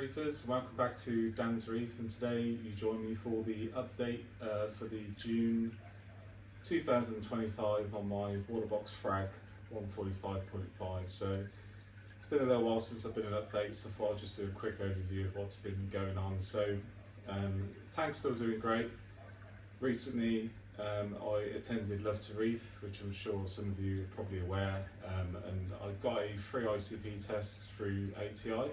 Reefers, welcome back to Dan's Reef, and today you join me for the update for the June 2025 on my Waterbox Frag 145.5. So it's been a little while since I've been an update, so I thought I'd just do a quick overview of what's been going on. So tank's still doing great. Recently I attended Love to Reef, which I'm sure some of you are probably aware, and I got a free ICP test through ATI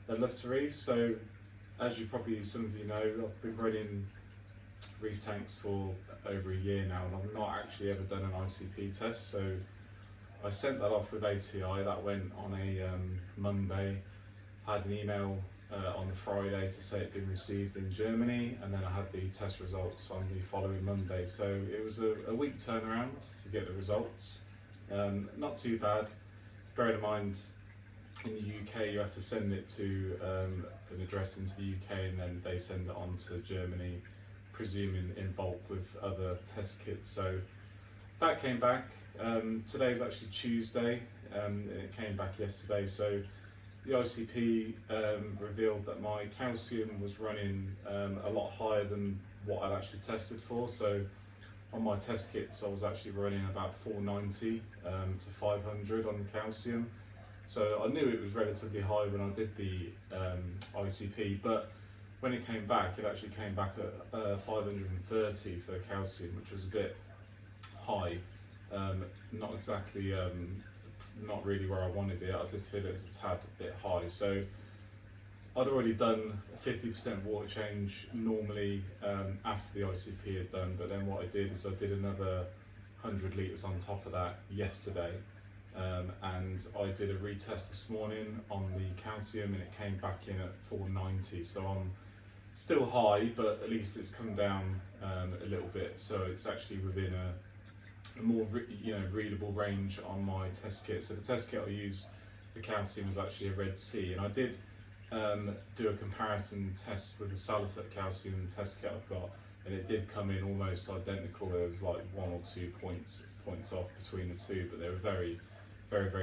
at Love to Reef. So as you probably, some of you know, I've been running reef tanks for over a year now, and I've not actually ever done an ICP test. So I sent that off with ATI. That went on a Monday. I had an email on the Friday to say it'd been received in Germany, and then I had the test results on the following Monday. So it was a week turnaround to get the results. Not too bad. Bear in mind, in the UK you have to send it to an address into the UK, and then they send it on to Germany, presuming in bulk with other test kits. So that came back. Today is actually Tuesday, and it came back yesterday. So the ICP revealed that my calcium was running a lot higher than what I'd actually tested for. So on my test kits I was actually running about 490 to 500 on the calcium. So I knew it was relatively high when I did the ICP, but when it came back, it actually came back at 530 for calcium, which was a bit high. Not exactly, not really where I wanted it. I did feel it was a tad bit high. So I'd already done a 50% water change normally after the ICP had done, but then what I did is I did another 100 litres on top of that yesterday. And I did a retest this morning on the calcium, and it came back in at 490. So I'm still high, but at least it's come down a little bit. So it's actually within a more readable range on my test kit. So the test kit I use for calcium was actually a Red Sea, and I did do a comparison test with the Salifert calcium test kit I've got, and it did come in almost identical. There was like 1 or 2 points off between the two, but they were very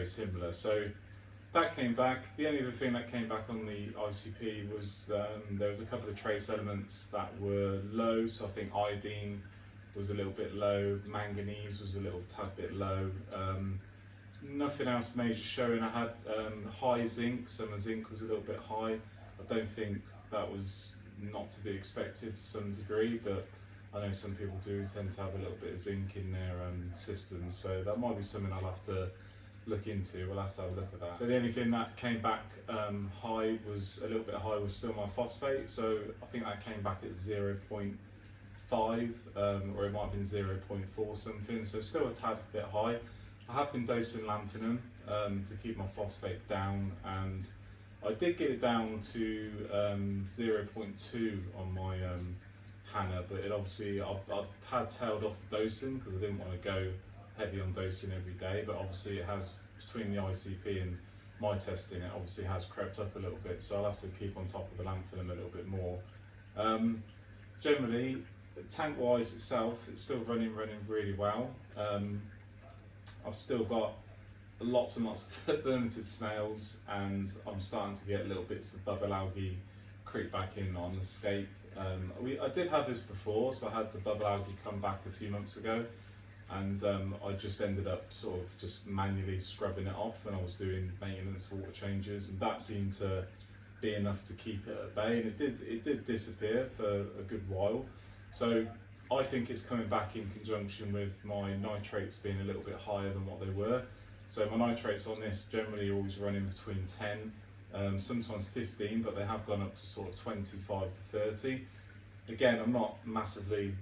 similar. So that came back. The only other thing that came back on the ICP was there was a couple of trace elements that were low. So I think iodine was a little bit low, manganese was a little tad bit low. Nothing else major showing. I had high zinc, so my zinc was a little bit high. I don't think that was not to be expected to some degree, but I know some people do tend to have a little bit of zinc in their system, so that might be something I'll have to look into. We'll have to have a look at that. So the only thing that came back high was a little bit high was still my phosphate. So I think that came back at 0.5, or it might have been 0.4 something. So still a tad bit high. I have been dosing lanthanum to keep my phosphate down, and I did get it down to 0.2 on my Hannah, but it obviously I had tailed off the dosing because I didn't want to go heavy on dosing every day, but obviously it has, between the ICP and my testing, it obviously has crept up a little bit, so I'll have to keep on top of the lanthanum a little bit more. Generally, tank wise itself, it's still running really well. I've still got lots and lots of fermented snails, and I'm starting to get little bits of bubble algae creep back in on the scape. I did have this before, so I had the bubble algae come back a few months ago, and I just ended up sort of just manually scrubbing it off when I was doing maintenance water changes, and that seemed to be enough to keep it at bay, and it did disappear for a good while. So I think it's coming back in conjunction with my nitrates being a little bit higher than what they were. So my nitrates on this generally always running between 10, sometimes 15, but they have gone up to sort of 25 to 30. Again, I'm not massively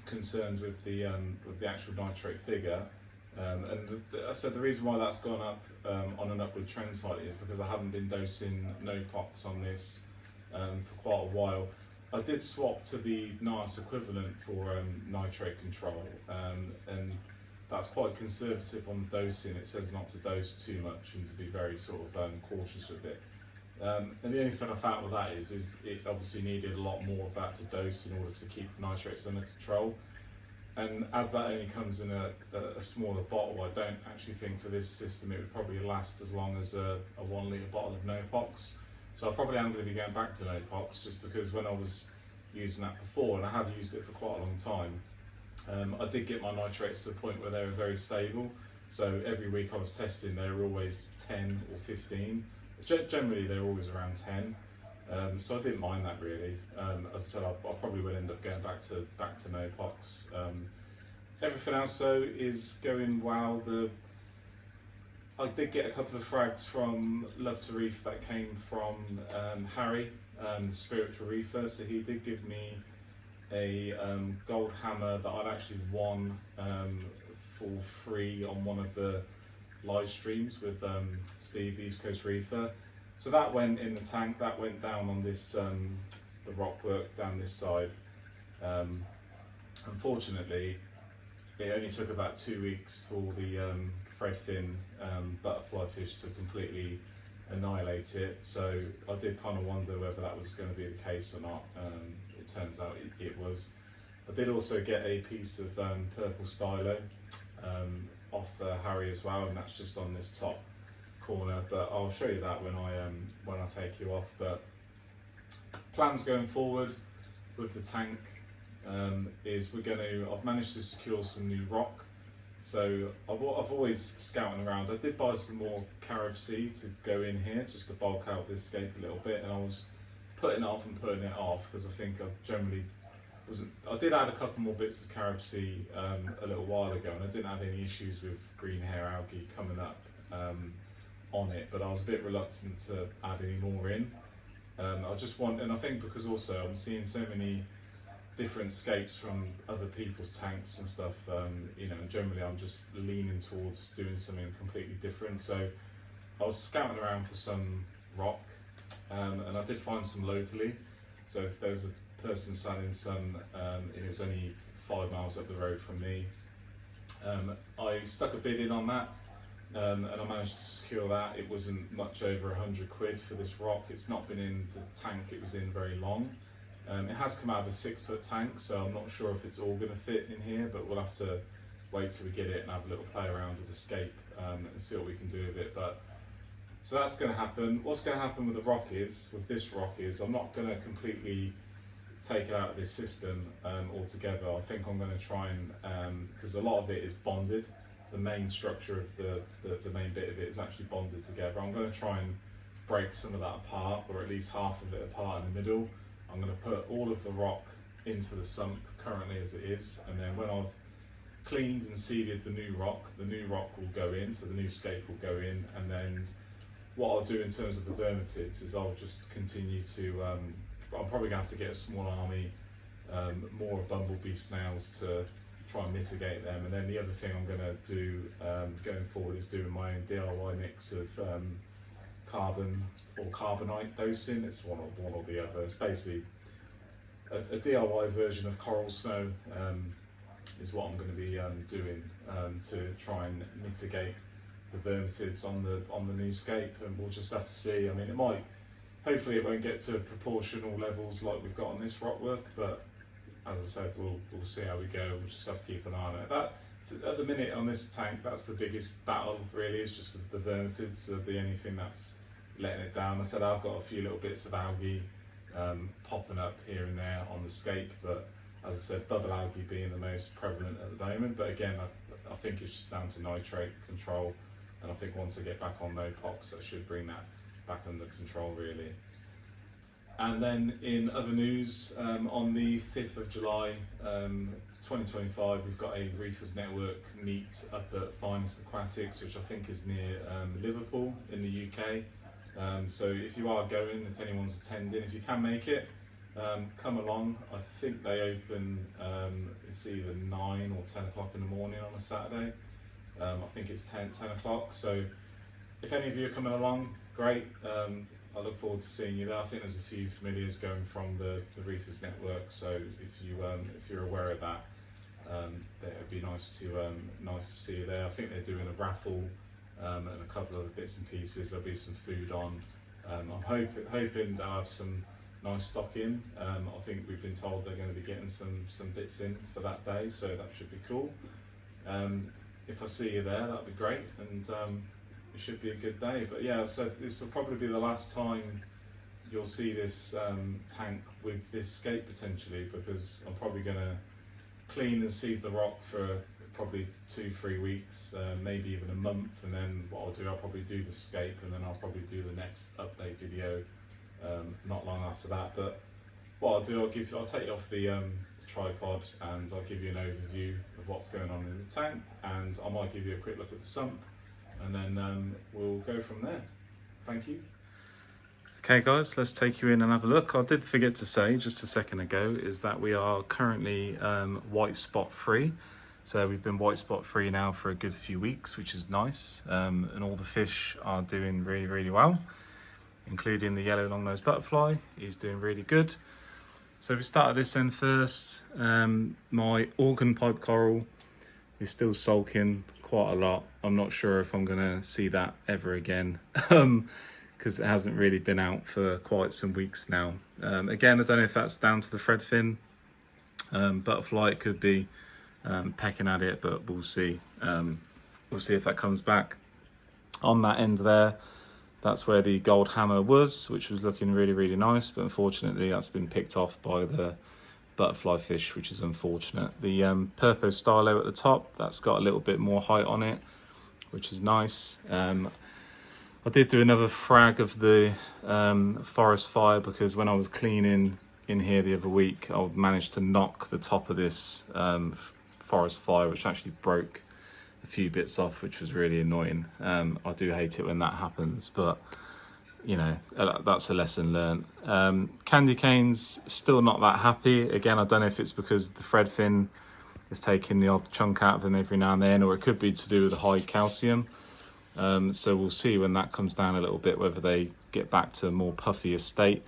concerned with the actual nitrate figure, and I said the reason why that's gone up on an upward trend slightly is because I haven't been dosing no-pox on this for quite a while. I did swap to the NICE equivalent for nitrate control, and that's quite conservative on dosing. It says not to dose too much and to be very sort of cautious with it. And the only thing I found with that is it obviously needed a lot more of that to dose in order to keep the nitrates under control. And as that only comes in a smaller bottle, I don't actually think for this system it would probably last as long as a 1 litre bottle of no-pox. So I probably am going to be going back to no pox, just because when I was using that before, and I have used it for quite a long time, I did get my nitrates to a point where they were very stable. So every week I was testing, they were always 10 or 15. Generally they're always around 10. So I didn't mind that really. As I said, I probably will end up going back to no pox. Everything else though is going well. I did get a couple of frags from Love to Reef that came from Harry, the spiritual reefer. So he did give me a gold hammer that I'd actually won for free on one of the live streams with Steve, the East Coast Reefer. So that went in the tank, that went down on this, the rock work down this side. Unfortunately, it only took about 2 weeks for the threadfin butterfly fish to completely annihilate it. So I did kind of wonder whether that was going to be the case or not. It turns out it was. I did also get a piece of purple stylo off Harry as well, and that's just on this top corner, but I'll show you that when I take you off. But plans going forward with the tank is I've managed to secure some new rock. So I've always scouting around. I did buy some more carob seed to go in here just to bulk out this scape a little bit, and I was putting it off and putting it off because I think I did add a couple more bits of carob seed a little while ago, and I didn't have any issues with green hair algae coming up on it, but I was a bit reluctant to add any more in. I just want, and I think because also I'm seeing so many different scapes from other people's tanks and stuff, you know, and generally I'm just leaning towards doing something completely different. So I was scouting around for some rock, and I did find some locally. So if there was a person selling some, and it was only 5 miles up the road from me, I stuck a bid in on that, and I managed to secure that. It wasn't much over 100 quid for this rock. It's not been in the tank it was in very long. It has come out of a 6 foot tank, so I'm not sure if it's all going to fit in here, but we'll have to wait till we get it and have a little play around with the scape and see what we can do with it. But so that's going to happen. What's going to happen with this rock is I'm not going to completely take it out of this system altogether. I think I'm going to try and, because a lot of it is bonded, the main structure of the main bit of it is actually bonded together. I'm going to try and break some of that apart, or at least half of it apart in the middle. I'm going to put all of the rock into the sump currently as it is, and then when I've cleaned and seeded the new rock will go in, so the new scape will go in, and then what I'll do in terms of the vermitids is I'll just continue to, I'm probably going to have to get a small army, more of bumblebee snails to try and mitigate them. And then the other thing I'm going to do going forward is doing my own DIY mix of carbon or carbonite dosing. It's one or the other. It's basically a DIY version of coral snow is what I'm going to be doing to try and mitigate the vermitids on the new scape, and we'll just have to see. I mean, hopefully it won't get to proportional levels like we've got on this rock work, but as I said, we'll see how we go. We'll just have to keep an eye on it. That, at the minute on this tank, that's the biggest battle really, is just the vermitids are the only thing that's letting it down. I said I've got a few little bits of algae popping up here and there on the scape, but as I said, bubble algae being the most prevalent at the moment. But again, I think it's just down to nitrate control, and I think once I get back on no pox, I should bring that back under control really. And then in other news, on the 5th of July 2025, we've got a Reefers Network meet up at Finest Aquatics, which I think is near Liverpool in the UK. So if you are going, if anyone's attending, if you can make it, come along. I think they open, it's either 9 or 10 o'clock in the morning on a Saturday. I think it's 10 o'clock. So if any of you are coming along, great. I look forward to seeing you there. I think there's a few familiars going from the Reefers Network, so if you're aware of that, it would be nice to see you there. I think they're doing a raffle and a couple of bits and pieces. There'll be some food on. I'm hoping they'll have some nice stock in. I think we've been told they're going to be getting some bits in for that day, so that should be cool. If I see you there, that'd be great, and it should be a good day. But yeah, so this will probably be the last time you'll see this tank with this scape potentially, because I'm probably going to clean and seed the rock for probably 2-3 weeks, maybe even a month, and then what I'll do, I'll probably do the scape, and then I'll probably do the next update video not long after that. But what I'll do, I'll take you off the tripod, and I'll give you an overview of what's going on in the tank, and I might give you a quick look at the sump, and then we'll go from there. Thank you. Okay guys, let's take you in and have a look. I did forget to say just a second ago is that we are currently white spot free. So we've been white spot free now for a good few weeks, which is nice. And all the fish are doing really, really well, including the yellow long-nosed butterfly. He's doing really good. So we started this end first. My organ pipe coral is still sulking quite a lot. I'm not sure if I'm gonna see that ever again. Because it hasn't really been out for quite some weeks now. Again, I don't know if that's down to the thread fin butterfly. It could be pecking at it, but we'll see. We'll see if that comes back. On that end there, that's where the gold hammer was, which was looking really, really nice, but unfortunately that's been picked off by the butterfly fish, which is unfortunate. The Purpo Stylo at the top, that's got a little bit more height on it, which is nice. I did do another frag of the forest fire, because when I was cleaning in here the other week, I managed to knock the top of this forest fire, which actually broke a few bits off, which was really annoying. I do hate it when that happens, but you know, that's a lesson learned. Candy canes, still not that happy. Again, I don't know if it's because the thread fin is taking the odd chunk out of them every now and then, or it could be to do with the high calcium. So we'll see when that comes down a little bit whether they get back to a more puffy state.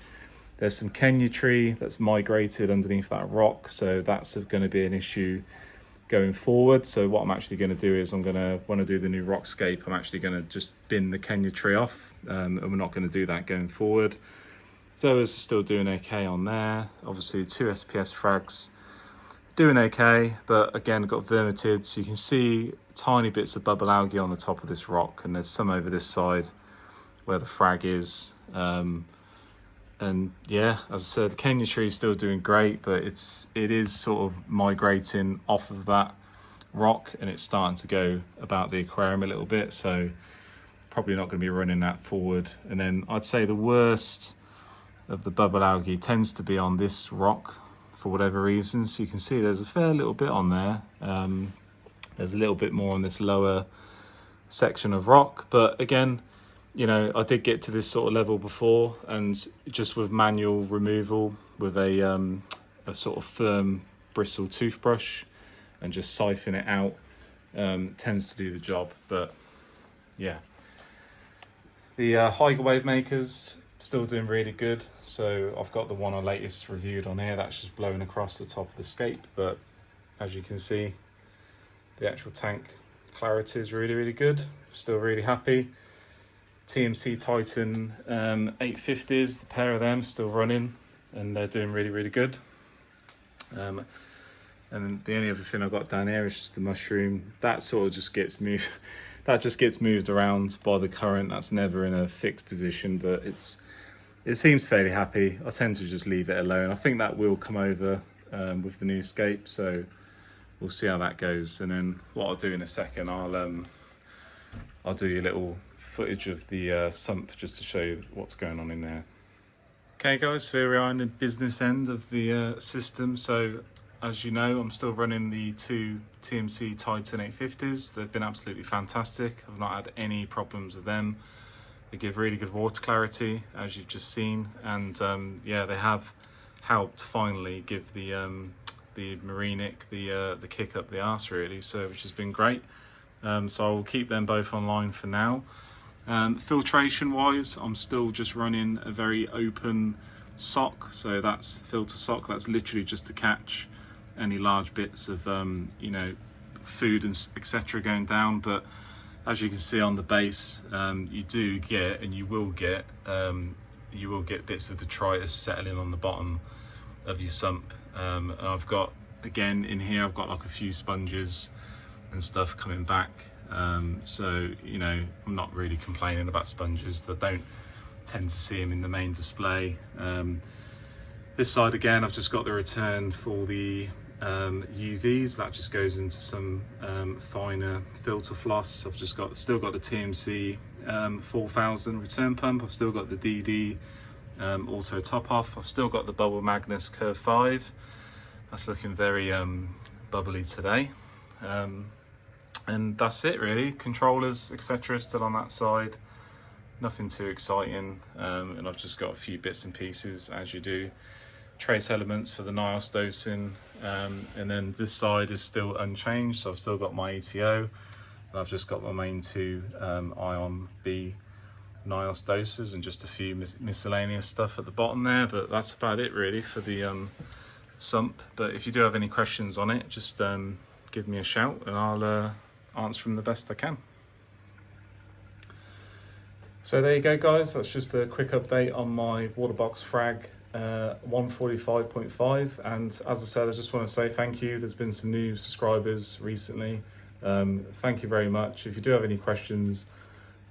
There's some Kenya tree that's migrated underneath that rock, so that's going to be an issue going forward. So what I'm actually going to do is when I do the new rockscape, I'm actually going to just bin the Kenya tree off, and we're not going to do that going forward. So it's still doing okay on there. Obviously 2 SPS frags doing okay, but again got vermitids. You can see tiny bits of bubble algae on the top of this rock, and there's some over this side where the frag is. And yeah, as I said, the Kenya tree is still doing great, but it is sort of migrating off of that rock, and it's starting to go about the aquarium a little bit, so probably not going to be running that forward. And then I'd say the worst of the bubble algae tends to be on this rock for whatever reason. So you can see there's a fair little bit on there. There's a little bit more on this lower section of rock, but again, you know, I did get to this sort of level before, and just with manual removal with a sort of firm bristle toothbrush and just siphon it out tends to do the job. But yeah, the Hydro Wave makers still doing really good. So I've got the one I latest reviewed on here that's just blown across the top of the scape, but as you can see, the actual tank clarity is really, really good. Still really happy. TMC Titan 850s, the pair of them still running, and they're doing really, really good. And the only other thing I've got down here is just the mushroom. That sort of just gets moved. That just gets moved around by the current. That's never in a fixed position, but it seems fairly happy. I tend to just leave it alone. I think that will come over with the new scape, so we'll see how that goes. And then what I'll do in a second, I'll do a little footage of the sump just to show you what's going on in there. Okay guys, so here we are in the business end of the system. So as you know, I'm still running the 2 TMC Titan 850s. They've been absolutely fantastic. I've not had any problems with them. They give really good water clarity, as you've just seen, and yeah, they have helped finally give the Marinic the kick up the arse really, so which has been great. So I will keep them both online for now. Filtration wise, I'm still just running a very open sock, so that's filter sock. That's literally just to catch any large bits of you know, food and etc going down. But as you can see on the base, you do get, and you will get bits of detritus settling on the bottom of your sump. And I've got, again in here, I've got like a few sponges and stuff coming back. So you know, I'm not really complaining about sponges. They tend to see them in the main display. This side again, I've just got the return for the UVs. That just goes into some finer filter floss. I've just still got the TMC 4000 return pump. I've still got the DD auto top off. I've still got the Bubble Magnus Curve 5. That's looking very bubbly today. And that's it really. Controllers, etc. still on that side. Nothing too exciting. And I've just got a few bits and pieces, as you do. Trace elements for the NIOS dosing, and then this side is still unchanged, so I've still got my ETO, and I've just got my main 2 Ion B NIOS doses and just a few miscellaneous stuff at the bottom there, but that's about it really for the Sump. But if you do have any questions on it, just give me a shout and I'll answer them the best I can. So there you go guys, that's just a quick update on my Waterbox Frag 145.5, and as I said, I just want to say thank you. There's been some new subscribers recently. Thank you very much. If you do have any questions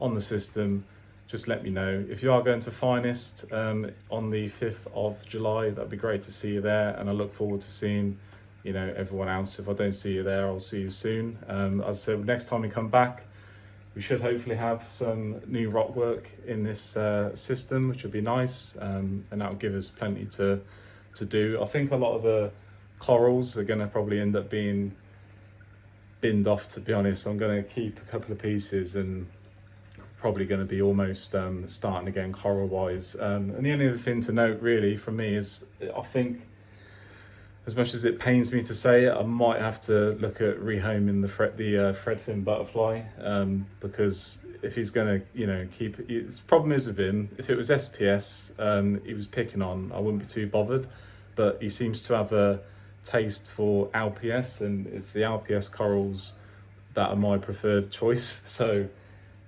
on the system, just let me know. If you are going to Finest on the 5th of July, that'd be great to see you there, and I look forward to seeing everyone else. If I don't see you there, I'll see you soon. As I said, next time we come back, we should hopefully have some new rock work in this system, which would be nice, and that will give us plenty to do. I think a lot of the corals are going to probably end up being binned off, to be honest. I'm going to keep a couple of pieces and probably going to be almost starting again coral wise. And the only other thing to note really from me is, I think, as much as it pains me to say it, I might have to look at rehoming the threadfin butterfly, because if he's going to, keep. The problem is with him, if it was SPS, he was picking on, I wouldn't be too bothered. But he seems to have a taste for LPS, and it's the LPS corals that are my preferred choice. So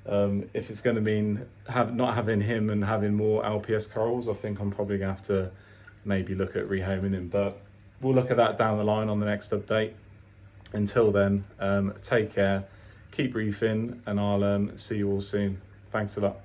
if it's going to mean not having him and having more LPS corals, I think I'm probably going to have to maybe look at rehoming him. But we'll look at that down the line on the next update. Until then, take care, keep reefing, and I'll see you all soon. Thanks a lot.